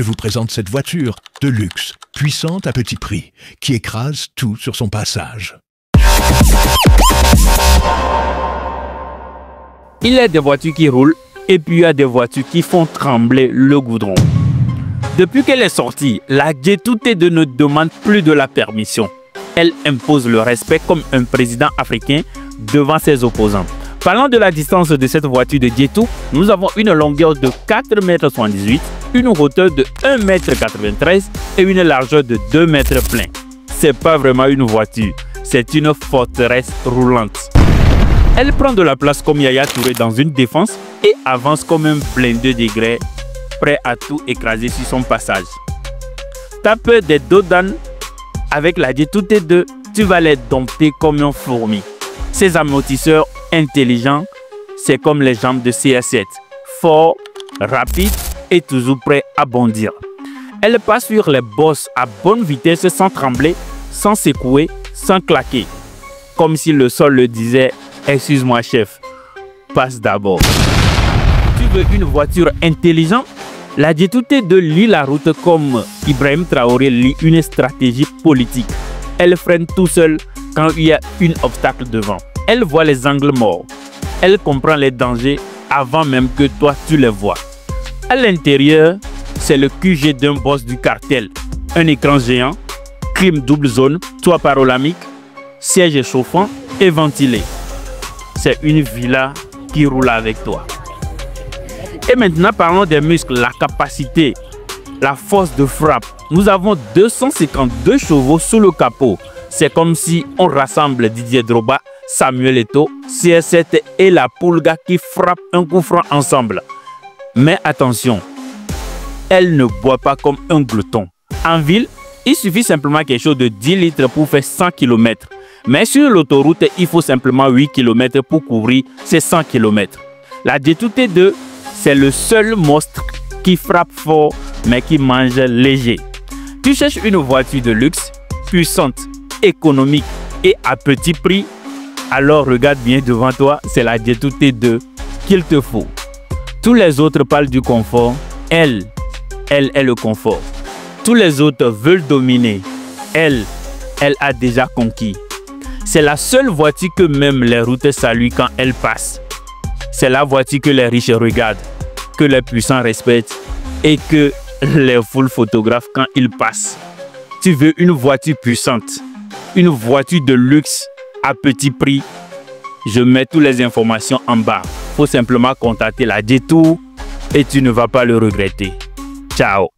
je vous présente cette voiture de luxe, puissante à petit prix, qui écrase tout sur son passage. Il y a des voitures qui roulent et puis il y a des voitures qui font trembler le goudron. Depuis qu'elle est sortie, la J2T2 ne demande plus de la permission. Elle impose le respect comme un président africain devant ses opposants. Parlant de la distance de cette voiture de J2, nous avons une longueur de 4,78 m, une hauteur de 1,93 m et une largeur de 2 mètres plein. C'est pas vraiment une voiture, c'est une forteresse roulante. Elle prend de la place comme Yaya Touré dans une défense et avance comme un blindé de grès, prêt à tout écraser sur son passage. T'as peur des dos d'âne? Avec la J2T2, tu vas les dompter comme une fourmi. Ces amortisseurs intelligents, c'est comme les jambes de CS7, fort, rapide et toujours prêt à bondir. Elle passe sur les bosses à bonne vitesse sans trembler, sans secouer, sans claquer. Comme si le sol le disait « Excuse-moi chef, passe d'abord ». Tu veux une voiture intelligente? La J2T2 lit la route comme Ibrahim Traoré lit une stratégie politique. Elle freine tout seul quand il y a un obstacle devant. Elle voit les angles morts. Elle comprend les dangers avant même que toi tu les vois. À l'intérieur, c'est le QG d'un boss du cartel. Un écran géant, clim double zone, toit panoramique, siège chauffant et ventilé. C'est une villa qui roule avec toi. Et maintenant, parlons des muscles, la capacité, la force de frappe. Nous avons 252 chevaux sous le capot. C'est comme si on rassemble Didier Drogba, Samuel Eto'o, CS7 et la Pulga qui frappent un coup franc ensemble. Mais attention, elle ne boit pas comme un glouton. En ville, il suffit simplement quelque chose de 10 litres pour faire 100 km. Mais sur l'autoroute, il faut simplement 8 km pour couvrir ces 100 km. La J2T2, c'est le seul monstre qui frappe fort mais qui mange léger. Tu cherches une voiture de luxe, puissante, économique et à petit prix, alors regarde bien devant toi, c'est la J2T2 qu'il te faut. Tous les autres parlent du confort, elle est le confort. Tous les autres veulent dominer, elle a déjà conquis. C'est la seule voiture que même les routes saluent quand elle passe. C'est la voiture que les riches regardent, que les puissants respectent et que les foules photographent quand ils passent. Tu veux une voiture puissante, une voiture de luxe à petit prix? Je mets toutes les informations en bas. Faut simplement contacter la J2 et tu ne vas pas le regretter. Ciao.